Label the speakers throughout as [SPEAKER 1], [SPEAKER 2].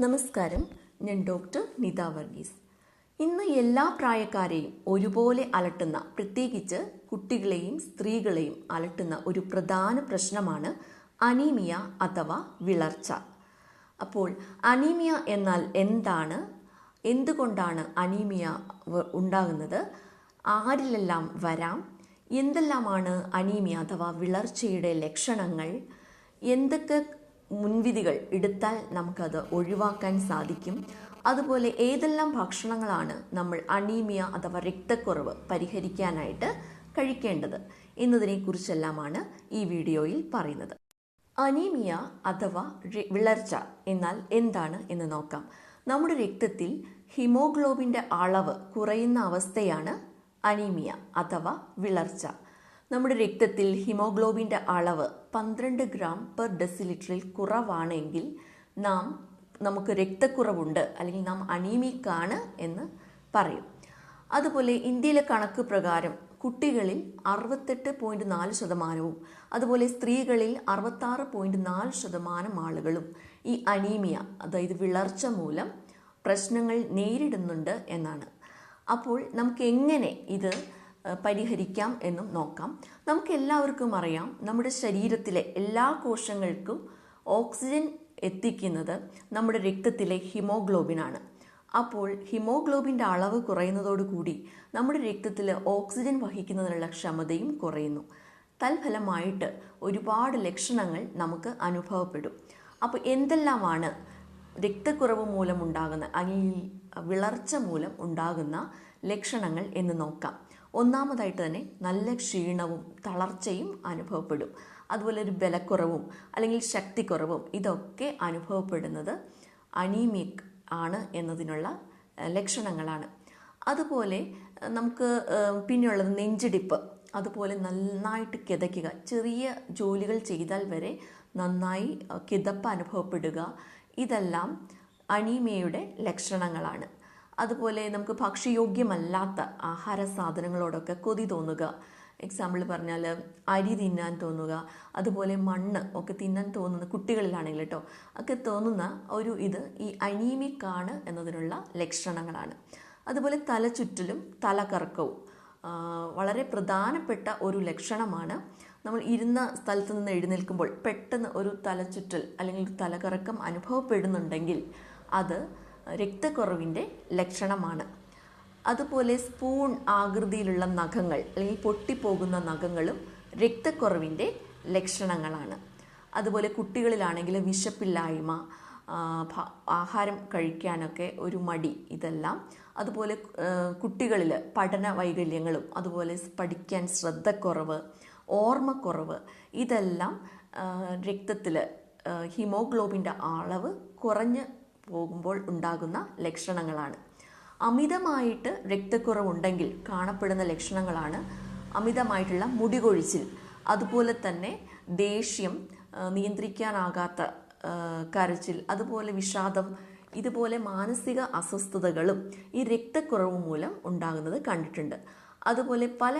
[SPEAKER 1] നമസ്കാരം, ഞാൻ ഡോക്ടർ നിത വർഗീസ്. ഇന്ന് എല്ലാ പ്രായക്കാരെയും ഒരുപോലെ അലട്ടുന്ന, പ്രത്യേകിച്ച് കുട്ടികളെയും സ്ത്രീകളെയും അലട്ടുന്ന ഒരു പ്രധാന പ്രശ്നമാണ് അനീമിയ അഥവാ വിളർച്ച. അപ്പോൾ അനീമിയ എന്നാൽ എന്താണ്, എന്തുകൊണ്ടാണ് അനീമിയ ഉണ്ടാകുന്നത്, ആരിലെല്ലാം വരാം, എന്തെല്ലാമാണ് അനീമിയ അഥവാ വിളർച്ചയുടെ ലക്ഷണങ്ങൾ, എന്തൊക്കെ മുൻവിധികൾ എടുത്താൽ നമുക്കത് ഒഴിവാക്കാൻ സാധിക്കും, അതുപോലെ ഏതെല്ലാം ഭക്ഷണങ്ങളാണ് നമ്മൾ അനീമിയ അഥവാ രക്തക്കുറവ് പരിഹരിക്കാനായിട്ട് കഴിക്കേണ്ടത് എന്നതിനെക്കുറിച്ചെല്ലാമാണ് ഈ വീഡിയോയിൽ പറയുന്നത്. അനീമിയ അഥവാ വിളർച്ച എന്നാൽ എന്താണ് എന്ന് നോക്കാം. നമ്മുടെ രക്തത്തിൽ ഹീമോഗ്ലോബിൻ്റെ അളവ് കുറയുന്ന അവസ്ഥയാണ് അനീമിയ അഥവാ വിളർച്ച. നമ്മുടെ രക്തത്തിൽ ഹീമോഗ്ലോബിൻ്റെ അളവ് 12 ഗ്രാം പെർ ഡെസിലിറ്ററിൽ കുറവാണെങ്കിൽ നമുക്ക് രക്തക്കുറവുണ്ട് അല്ലെങ്കിൽ നാം അനീമിക്കാണ് എന്ന് പറയും. അതുപോലെ ഇന്ത്യയിലെ കണക്ക് പ്രകാരം കുട്ടികളിൽ 68.4%, അതുപോലെ സ്ത്രീകളിൽ 66.4% ആളുകളും ഈ അനീമിയ അതായത് വിളർച്ച മൂലം പ്രശ്നങ്ങൾ നേരിടുന്നുണ്ട് എന്നാണ്. അപ്പോൾ നമുക്ക് എങ്ങനെ ഇത് പരിഹരിക്കാം എന്നും നോക്കാം. നമുക്ക് എല്ലാവർക്കും അറിയാം, നമ്മുടെ ശരീരത്തിലെ എല്ലാ കോശങ്ങൾക്കും ഓക്സിജൻ എത്തിക്കുന്നത് നമ്മുടെ രക്തത്തിലെ ഹീമോഗ്ലോബിനാണ്. അപ്പോൾ ഹീമോഗ്ലോബിൻ്റെ അളവ് കുറയുന്നതോടുകൂടി നമ്മുടെ രക്തത്തിൽ ഓക്സിജൻ വഹിക്കുന്നതിനുള്ള ക്ഷമതയും കുറയുന്നു. തൽഫലമായിട്ട് ഒരുപാട് ലക്ഷണങ്ങൾ നമുക്ക് അനുഭവപ്പെടും. അപ്പോൾ എന്തെല്ലാമാണ് രക്തക്കുറവ് മൂലമുണ്ടാകുന്ന അല്ലെങ്കിൽ വിളർച്ച മൂലം ഉണ്ടാകുന്ന ലക്ഷണങ്ങൾ എന്ന് നോക്കാം. ഒന്നാമതായിട്ട് തന്നെ നല്ല ക്ഷീണവും തളർച്ചയും അനുഭവപ്പെടും. അതുപോലെ ഒരു ബലക്കുറവും അല്ലെങ്കിൽ ശക്തിക്കുറവും ഇതൊക്കെ അനുഭവപ്പെടുന്നത് അനീമിക് ആണ് എന്നതിനുള്ള ലക്ഷണങ്ങളാണ്. അതുപോലെ നമുക്ക് പിന്നെയുള്ളത് നെഞ്ചിടിപ്പ്, അതുപോലെ നന്നായിട്ട് കിതയ്ക്കുക, ചെറിയ ജോലികൾ ചെയ്താൽ വരെ നന്നായി കിതപ്പ് അനുഭവപ്പെടുക, ഇതെല്ലാം അനീമിയയുടെ ലക്ഷണങ്ങളാണ്. അതുപോലെ നമുക്ക് ഭക്ഷ്യയോഗ്യമല്ലാത്ത ആഹാര സാധനങ്ങളോടൊക്കെ കൊതി തോന്നുക, എക്സാമ്പിൾ പറഞ്ഞാൽ അരി തിന്നാൻ തോന്നുക, അതുപോലെ മണ്ണ് ഒക്കെ തിന്നാൻ തോന്നുന്ന കുട്ടികളിലാണെങ്കിൽ ഒക്കെ തോന്നുന്ന ഇത് ഈ അനീമിക് ആണ് എന്നതിനുള്ള ലക്ഷണങ്ങളാണ്. അതുപോലെ തലചുറ്റലും തലകറക്കവും വളരെ പ്രധാനപ്പെട്ട ഒരു ലക്ഷണമാണ്. നമ്മൾ ഇരുന്ന സ്ഥലത്ത് നിന്ന് എഴുന്നേൽക്കുമ്പോൾ പെട്ടെന്ന് ഒരു തലചുറ്റൽ അല്ലെങ്കിൽ ഒരു തലകറക്കം അനുഭവപ്പെടുന്നുണ്ടെങ്കിൽ അത് രക്തക്കുറവിൻ്റെ ലക്ഷണമാണ്. അതുപോലെ സ്പൂൺ ആകൃതിയിലുള്ള നഖങ്ങൾ അല്ലെങ്കിൽ പൊട്ടിപ്പോകുന്ന നഖങ്ങളും രക്തക്കുറവിൻ്റെ ലക്ഷണങ്ങളാണ്. അതുപോലെ കുട്ടികളിലാണെങ്കിൽ വിശപ്പില്ലായ്മ, ആഹാരം കഴിക്കാനൊക്കെ ഒരു മടി, ഇതെല്ലാം. അതുപോലെ കുട്ടികളിൽ പഠന വൈകല്യങ്ങളും അതുപോലെ പഠിക്കാൻ ശ്രദ്ധക്കുറവ്, ഓർമ്മക്കുറവ്, ഇതെല്ലാം രക്തത്തിൽ ഹീമോഗ്ലോബിൻ്റെ അളവ് കുറഞ്ഞ് പോകുമ്പോൾ ഉണ്ടാകുന്ന ലക്ഷണങ്ങളാണ്. അമിതമായിട്ട് രക്തക്കുറവുണ്ടെങ്കിൽ കാണപ്പെടുന്ന ലക്ഷണങ്ങളാണ് അമിതമായിട്ടുള്ള മുടികൊഴിച്ചിൽ, അതുപോലെ തന്നെ ദേഷ്യം, നിയന്ത്രിക്കാനാകാത്ത കരച്ചിൽ, അതുപോലെ വിഷാദം, ഇതുപോലെ മാനസിക അസ്വസ്ഥതകളും ഈ രക്തക്കുറവ് മൂലം ഉണ്ടാകുന്നത് കണ്ടിട്ടുണ്ട്. അതുപോലെ പല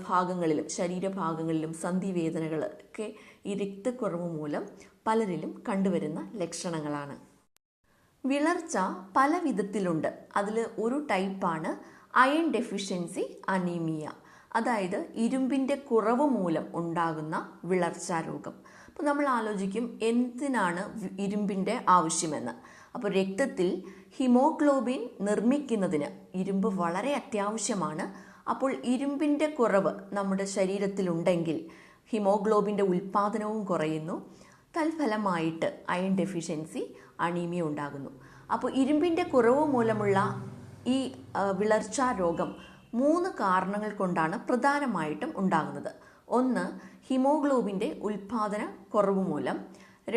[SPEAKER 1] ഭാഗങ്ങളിലും ശരീരഭാഗങ്ങളിലും സന്ധിവേദനകൾ ഒക്കെ ഈ രക്തക്കുറവ് മൂലം പലരിലും കണ്ടുവരുന്ന ലക്ഷണങ്ങളാണ്. വിളർച്ച പല വിധത്തിലുണ്ട്. അതിൽ ഒരു ടൈപ്പാണ് അയൺ ഡെഫിഷ്യൻസി അനീമിയ, അതായത് ഇരുമ്പിൻ്റെ കുറവ് മൂലം ഉണ്ടാകുന്ന വിളർച്ചാ രോഗം. അപ്പോൾ നമ്മൾ ആലോചിക്കും എന്തിനാണ് ഇരുമ്പിൻ്റെ ആവശ്യമെന്ന്. അപ്പോൾ രക്തത്തിൽ ഹീമോഗ്ലോബിൻ നിർമ്മിക്കുന്നതിന് ഇരുമ്പ് വളരെ അത്യാവശ്യമാണ്. അപ്പോൾ ഇരുമ്പിൻ്റെ കുറവ് നമ്മുടെ ശരീരത്തിലുണ്ടെങ്കിൽ ഹീമോഗ്ലോബിൻ്റെ ഉൽപ്പാദനവും കുറയുന്നു. തൽഫലമായിട്ട് അയൺ ഡെഫിഷ്യൻസി അനീമിയ ഉണ്ടാകുന്നു. അപ്പോൾ ഇരുമ്പിൻ്റെ കുറവ് മൂലമുള്ള ഈ വിളർച്ചാ രോഗം 3 കാരണങ്ങൾ കൊണ്ടാണ് പ്രധാനമായിട്ടും ഉണ്ടാകുന്നത്. ഒന്ന്, ഹീമോഗ്ലോബിൻ്റെ ഉൽപ്പാദന കുറവ് മൂലം.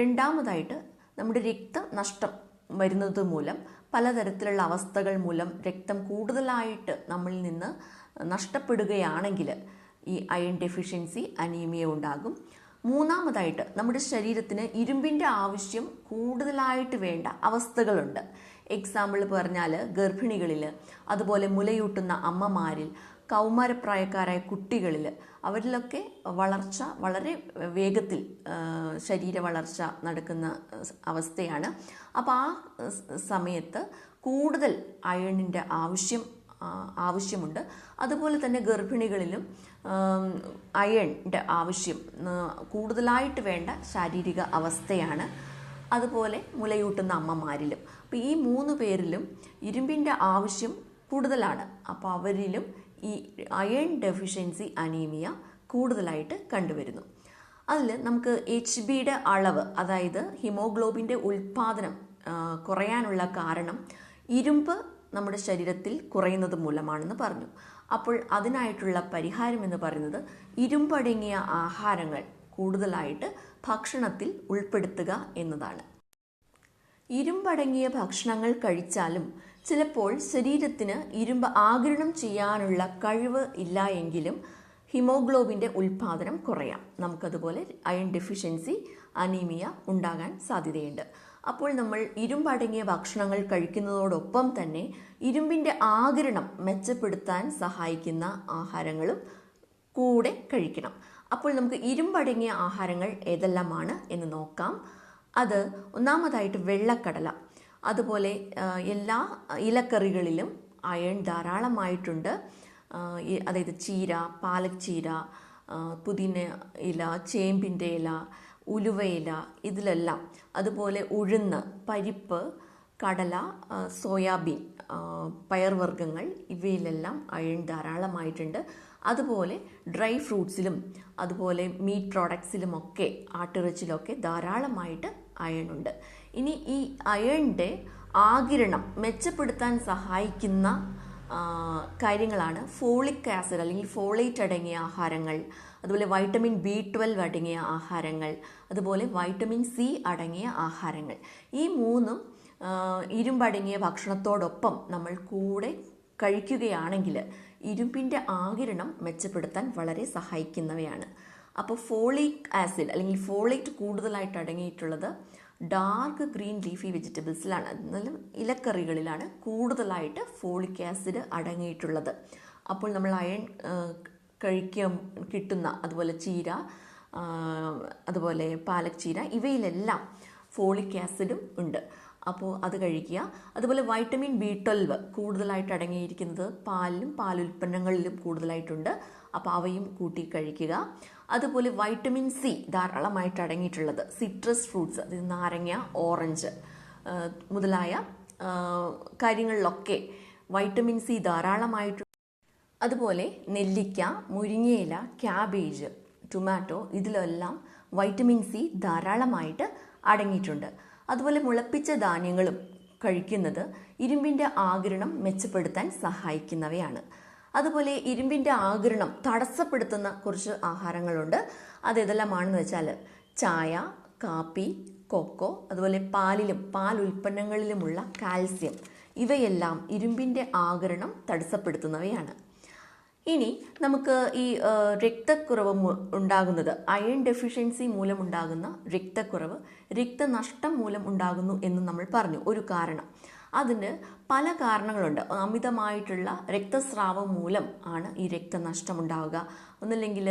[SPEAKER 1] രണ്ടാമതായിട്ട് നമ്മുടെ രക്തനഷ്ടം വരുന്നത് മൂലം, പലതരത്തിലുള്ള അവസ്ഥകൾ മൂലം രക്തം കൂടുതലായിട്ട് നമ്മളിൽ നിന്ന് നഷ്ടപ്പെടുകയാണെങ്കിൽ ഈ അയൺ ഡെഫിഷ്യൻസി അനീമിയ ഉണ്ടാകും. മൂന്നാമതായിട്ട് നമ്മുടെ ശരീരത്തിന് ഇരുമ്പിൻ്റെ ആവശ്യം കൂടുതലായിട്ട് വേണ്ട അവസ്ഥകളുണ്ട്. എക്സാമ്പിൾ പറഞ്ഞാൽ ഗർഭിണികളിൽ, അതുപോലെ മുലയൂട്ടുന്ന അമ്മമാരിൽ, കൗമാരപ്രായക്കാരായ കുട്ടികളിൽ അവരിലൊക്കെ വളർച്ച വളരെ വേഗത്തിൽ ശരീര വളർച്ച നടക്കുന്ന അവസ്ഥയാണ്. അപ്പോൾ ആ സമയത്ത് കൂടുതൽ അയണിൻ്റെ ആവശ്യമുണ്ട്. അതുപോലെ തന്നെ ഗർഭിണികളിലും അയണിൻ്റെ ആവശ്യം കൂടുതലായിട്ട് വേണ്ട ശാരീരിക അവസ്ഥയാണ്. അതുപോലെ മുലയൂട്ടുന്ന അമ്മമാരിലും. അപ്പോൾ ഈ 3 പേരിലും ഇരുമ്പിൻ്റെ ആവശ്യം കൂടുതലാണ്. അപ്പോൾ അവരിലും ഈ അയൺ ഡെഫിഷ്യൻസി അനീമിയ കൂടുതലായിട്ട് കണ്ടുവരുന്നു. അതിൽ നമുക്ക് HBയുടെ അളവ്, അതായത് ഹിമോഗ്ലോബിൻ്റെ ഉൽപ്പാദനം കുറയാനുള്ള കാരണം ഇരുമ്പ് നമ്മുടെ ശരീരത്തിൽ കുറയുന്നത് മൂലമാണെന്ന് പറഞ്ഞു. അപ്പോൾ അതിനായിട്ടുള്ള പരിഹാരം എന്ന് പറയുന്നത് ഇരുമ്പടങ്ങിയ ആഹാരങ്ങൾ കൂടുതലായിട്ട് ഭക്ഷണത്തിൽ ഉൾപ്പെടുത്തുക എന്നതാണ്. ഇരുമ്പടങ്ങിയ ഭക്ഷണങ്ങൾ കഴിച്ചാലും ചിലപ്പോൾ ശരീരത്തിന് ഇരുമ്പ് ആഗിരണം ചെയ്യാനുള്ള കഴിവ് ഇല്ല എങ്കിലും ഹിമോഗ്ലോബിൻ്റെ ഉൽപ്പാദനം കുറയാം. നമുക്കതുപോലെ അയൺ ഡെഫിഷ്യൻസി അനീമിയ ഉണ്ടാകാൻ സാധ്യതയുണ്ട്. അപ്പോൾ നമ്മൾ ഇരുമ്പടങ്ങിയ ഭക്ഷണങ്ങൾ കഴിക്കുന്നതോടൊപ്പം തന്നെ ഇരുമ്പിൻ്റെ ആഗിരണം മെച്ചപ്പെടുത്താൻ സഹായിക്കുന്ന ആഹാരങ്ങളും കൂടെ കഴിക്കണം. അപ്പോൾ നമുക്ക് ഇരുമ്പടങ്ങിയ ആഹാരങ്ങൾ ഏതെല്ലാമാണ് എന്ന് നോക്കാം. അത് ഒന്നാമതായിട്ട് വെള്ളക്കടല. അതുപോലെ എല്ലാ ഇലക്കറികളിലും അയൺ ധാരാളമായിട്ടുണ്ട്. അതായത് ചീര, പാലക് ചീര, പുതിന ഇല, ചേമ്പിൻ്റെ ഇല, ഉലുവയില, ഇതിലെല്ലാം. അതുപോലെ ഉഴുന്ന്, പരിപ്പ്, കടല, സോയാബീൻ, പയർവർഗ്ഗങ്ങൾ, ഇവയിലെല്ലാം അയൺ ധാരാളമായിട്ടുണ്ട്. അതുപോലെ ഡ്രൈ ഫ്രൂട്ട്സിലും അതുപോലെ മീറ്റ് പ്രോഡക്ട്സിലുമൊക്കെ, ആട്ടിറച്ചിലൊക്കെ ധാരാളമായിട്ട് അയണുണ്ട്. ഇനി ഈ അയണിൻ്റെ ആഗിരണം മെച്ചപ്പെടുത്താൻ സഹായിക്കുന്ന കാര്യങ്ങളാണ് ഫോളിക് ആസിഡ് അല്ലെങ്കിൽ ഫോളേറ്റ് അടങ്ങിയ ആഹാരങ്ങൾ, അതുപോലെ വൈറ്റമിൻ B12 അടങ്ങിയ ആഹാരങ്ങൾ, അതുപോലെ വൈറ്റമിൻ C അടങ്ങിയ ആഹാരങ്ങൾ. ഈ 3ഉം ഇരുമ്പടങ്ങിയ ഭക്ഷണത്തോടൊപ്പം നമ്മൾ കൂടെ കഴിക്കുകയാണെങ്കിൽ ഇരുമ്പിൻ്റെ ആഗിരണം മെച്ചപ്പെടുത്താൻ വളരെ സഹായിക്കുന്നവയാണ്. അപ്പോൾ ഫോളിക് ആസിഡ് അല്ലെങ്കിൽ ഫോളേറ്റ് കൂടുതലായിട്ട് അടങ്ങിയിട്ടുള്ളത് ഡാർക്ക് ഗ്രീൻ ലീഫി വെജിറ്റബിൾസിലാണ്, എന്നാലും ഇലക്കറികളിലാണ് കൂടുതലായിട്ട് ഫോളിക് ആസിഡ് അടങ്ങിയിട്ടുള്ളത്. അപ്പോൾ നമ്മൾ അയൺ കിട്ടുന്ന അതുപോലെ ചീര, അതുപോലെ പാലക് ചീര, ഇവയിലെല്ലാം ഫോളിക് ആസിഡും ഉണ്ട്. അപ്പോൾ അത് കഴിക്കുക. അതുപോലെ വൈറ്റമിൻ B12 കൂടുതലായിട്ട് അടങ്ങിയിരിക്കുന്നത് പാലിലും പാലുൽപ്പന്നങ്ങളിലും കൂടുതലായിട്ടുണ്ട്. അപ്പോൾ അവയും കൂട്ടി കഴിക്കുക. അതുപോലെ വൈറ്റമിൻ C ധാരാളമായിട്ട് അടങ്ങിയിട്ടുള്ളത് സിട്രസ് ഫ്രൂട്ട്സ്, അതായത് നാരങ്ങ, ഓറഞ്ച് മുതലായ കാര്യങ്ങളിലൊക്കെ വൈറ്റമിൻ C ധാരാളമായിട്ട്. അതുപോലെ നെല്ലിക്ക, മുരിങ്ങയില, ക്യാബേജ്, ടൊമാറ്റോ, ഇതിലെല്ലാം വൈറ്റമിൻ C ധാരാളമായിട്ട് അടങ്ങിയിട്ടുണ്ട്. അതുപോലെ മുളപ്പിച്ച ധാന്യങ്ങളും കഴിക്കുന്നത് ഇരുമ്പിൻ്റെ ആഗിരണം മെച്ചപ്പെടുത്താൻ സഹായിക്കുന്നവയാണ്. അതുപോലെ ഇരുമ്പിൻ്റെ ആഗിരണം തടസ്സപ്പെടുത്തുന്ന കുറച്ച് ആഹാരങ്ങളുണ്ട്. അതേതെല്ലാമാണെന്ന് വെച്ചാൽ ചായ, കാപ്പി, കൊക്കോ, അതുപോലെ പാലിലും പാലുൽപ്പന്നങ്ങളിലുമുള്ള കാൽസ്യം, ഇവയെല്ലാം ഇരുമ്പിൻ്റെ ആഗിരണം തടസ്സപ്പെടുത്തുന്നവയാണ്. ഇനി നമുക്ക് ഈ രക്തക്കുറവ് ഉണ്ടാകുന്നത്, അയൺ ഡെഫിഷ്യൻസി മൂലമുണ്ടാകുന്ന രക്തക്കുറവ് രക്തനഷ്ടം മൂലം ഉണ്ടാകുന്നു എന്ന് നമ്മൾ പറഞ്ഞു. ഒരു കാരണം, അതിന് പല കാരണങ്ങളുണ്ട്. അമിതമായിട്ടുള്ള രക്തസ്രാവം മൂലം ആണ് ഈ രക്തനഷ്ടം ഉണ്ടാവുക. ഒന്നല്ലെങ്കിൽ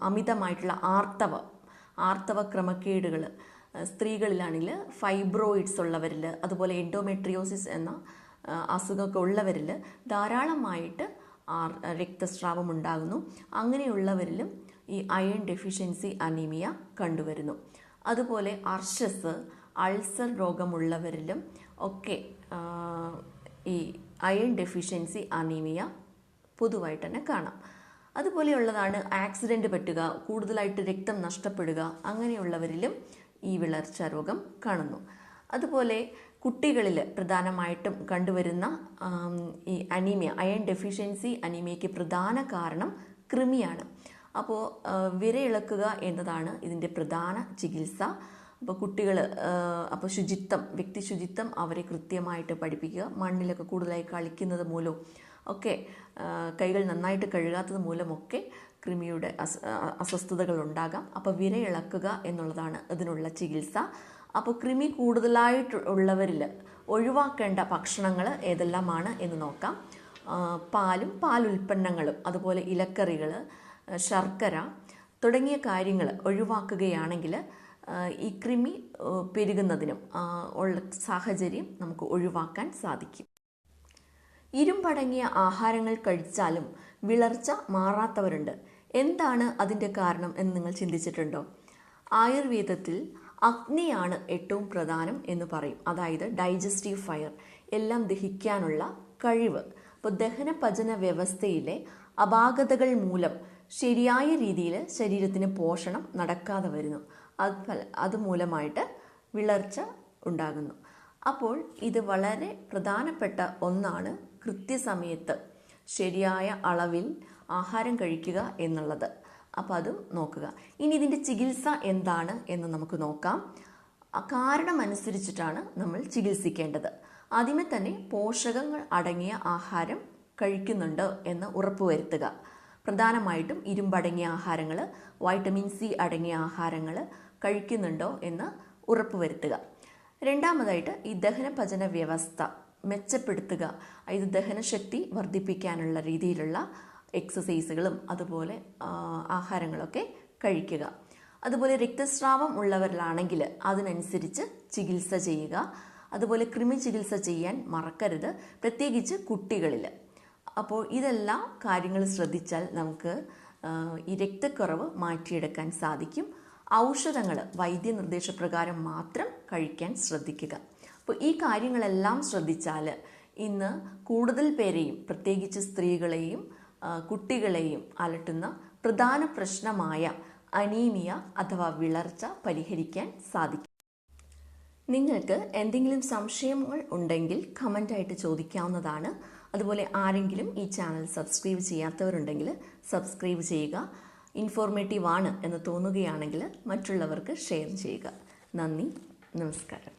[SPEAKER 1] അമിതമായിട്ടുള്ള ആർത്തവ ക്രമക്കേടുകൾ, സ്ത്രീകളിലാണെങ്കിൽ ഫൈബ്രോയിഡ്സ് ഉള്ളവരിൽ, അതുപോലെ എൻഡോമെട്രിയോസിസ് എന്ന അസുഖമൊക്കെ ഉള്ളവരിൽ ധാരാളമായിട്ട് രക്തസ്രാവം ഉണ്ടാകുന്നു. അങ്ങനെയുള്ളവരിലും ഈ അയൺ ഡെഫിഷ്യൻസി അനീമിയ കണ്ടുവരുന്നു. അതുപോലെ അർശസ്, അൾസർ രോഗമുള്ളവരിലും ഒക്കെ ഈ അയൺ ഡെഫിഷ്യൻസി അനീമിയ പൊതുവായിട്ട് തന്നെ കാണാം. അതുപോലെയുള്ളതാണ് ആക്സിഡൻറ്റ് പറ്റുക, കൂടുതലായിട്ട് രക്തം നഷ്ടപ്പെടുക, അങ്ങനെയുള്ളവരിലും ഈ വിളർച്ച രോഗം കാണുന്നു. അതുപോലെ കുട്ടികളിൽ പ്രധാനമായിട്ടും കണ്ടുവരുന്ന ഈ അനീമിയ, അയൺ ഡെഫിഷ്യൻസി അനീമിയയ്ക്ക് പ്രധാന കാരണം കൃമിയാണ്. അപ്പോൾ വിരയിളക്കുക എന്നതാണ് ഇതിൻ്റെ പ്രധാന ചികിത്സ. അപ്പോൾ കുട്ടികൾ വ്യക്തി ശുചിത്വം അവരെ കൃത്യമായിട്ട് പഠിപ്പിക്കുക. മണ്ണിലൊക്കെ കൂടുതലായി കളിക്കുന്നത് മൂലവും ഒക്കെ, കൈകൾ നന്നായിട്ട് കഴുകാത്തത് മൂലമൊക്കെ കൃമിയുടെ അസ്വസ്ഥതകൾ ഉണ്ടാകാം. അപ്പോൾ വിരയിളക്കുക എന്നുള്ളതാണ് ഇതിനുള്ള ചികിത്സ. അപ്പോൾ കൃമി കൂടുതലായിട്ടുള്ളവരിൽ ഒഴിവാക്കേണ്ട ഭക്ഷണങ്ങൾ ഏതെല്ലാമാണ് എന്ന് നോക്കാം. പാലും പാലുൽപ്പന്നങ്ങളും അതുപോലെ ഇലക്കറികൾ, ശർക്കര തുടങ്ങിയ കാര്യങ്ങൾ ഒഴിവാക്കുകയാണെങ്കിൽ ഈ കൃമി പെരുകുന്നതിനും ഉള്ള സാഹചര്യം നമുക്ക് ഒഴിവാക്കാൻ സാധിക്കും. ഇരുമ്പടങ്ങിയ ആഹാരങ്ങൾ കഴിച്ചാലും വിളർച്ച മാറാത്തവരുണ്ട്. എന്താണ് അതിൻ്റെ കാരണം എന്ന് നിങ്ങൾ ചിന്തിച്ചിട്ടുണ്ടോ? ആയുർവേദത്തിൽ അഗ്നിയാണ് ഏറ്റവും പ്രധാനം എന്ന് പറയും. അതായത് ഡൈജസ്റ്റീവ് ഫയർ, എല്ലാം ദഹിക്കാനുള്ള കഴിവ്. അപ്പോൾ ദഹന പചന വ്യവസ്ഥയിലെ അപാകതകൾ മൂലം ശരിയായ രീതിയിൽ ശരീരത്തിന് പോഷണം നടക്കാതെ വരുന്നു. അതുമൂലമായിട്ട് വിളർച്ച ഉണ്ടാകുന്നു. അപ്പോൾ ഇത് വളരെ പ്രധാനപ്പെട്ട ഒന്നാണ്, കൃത്യസമയത്ത് ശരിയായ അളവിൽ ആഹാരം കഴിക്കുക എന്നുള്ളത്. അപ്പോൾ അതും നോക്കുക. ഇനി ഇതിൻ്റെ ചികിത്സ എന്താണ് എന്ന് നമുക്ക് നോക്കാം. കാരണമനുസരിച്ചിട്ടാണ് നമ്മൾ ചികിത്സിക്കേണ്ടത്. ആദ്യമേ തന്നെ പോഷകങ്ങൾ അടങ്ങിയ ആഹാരം കഴിക്കുന്നുണ്ടോ എന്ന് ഉറപ്പുവരുത്തുക. പ്രധാനമായിട്ടും ഇരുമ്പടങ്ങിയ ആഹാരങ്ങൾ, വൈറ്റമിൻ സി അടങ്ങിയ ആഹാരങ്ങൾ കഴിക്കുന്നുണ്ടോ എന്ന് ഉറപ്പുവരുത്തുക. രണ്ടാമതായിട്ട് ഈ ദഹന പചന വ്യവസ്ഥ മെച്ചപ്പെടുത്തുക. ഇത് ദഹനശക്തി വർദ്ധിപ്പിക്കാനുള്ള രീതിയിലുള്ള എക്സസൈസുകളും അതുപോലെ ആഹാരങ്ങളൊക്കെ കഴിക്കുക. അതുപോലെ രക്തസ്രാവം ഉള്ളവരിലാണെങ്കിൽ അതിനനുസരിച്ച് ചികിത്സ ചെയ്യുക. അതുപോലെ കൃമി ചികിത്സ ചെയ്യാൻ മറക്കരുത്, പ്രത്യേകിച്ച് കുട്ടികളിൽ. അപ്പോൾ ഇതെല്ലാം കാര്യങ്ങൾ ശ്രദ്ധിച്ചാൽ നമുക്ക് ഈ രക്തക്കുറവ് മാറ്റിയെടുക്കാൻ സാധിക്കും. ഔഷധങ്ങൾ വൈദ്യനിർദ്ദേശപ്രകാരം മാത്രം കഴിക്കാൻ ശ്രദ്ധിക്കുക. അപ്പോൾ ഈ കാര്യങ്ങളെല്ലാം ശ്രദ്ധിച്ചാൽ ഇന്ന് കൂടുതൽ പേരെയും പ്രത്യേകിച്ച് സ്ത്രീകളെയും കുട്ടികളെയും അലട്ടുന്ന പ്രധാന പ്രശ്നമായ അനീമിയ അഥവാ വിളർച്ച പരിഹരിക്കാൻ സാധിക്കും. നിങ്ങൾക്ക് എന്തെങ്കിലും സംശയങ്ങൾ ഉണ്ടെങ്കിൽ കമൻ്റായിട്ട് ചോദിക്കാവുന്നതാണ്. അതുപോലെ ആരെങ്കിലും ഈ ചാനൽ സബ്സ്ക്രൈബ് ചെയ്യാത്തവരുണ്ടെങ്കിൽ സബ്സ്ക്രൈബ് ചെയ്യുക. ഇൻഫോർമേറ്റീവ് ആണ് എന്ന് തോന്നുകയാണെങ്കിൽ മറ്റുള്ളവർക്ക് ഷെയർ ചെയ്യുക. നന്ദി, നമസ്കാരം.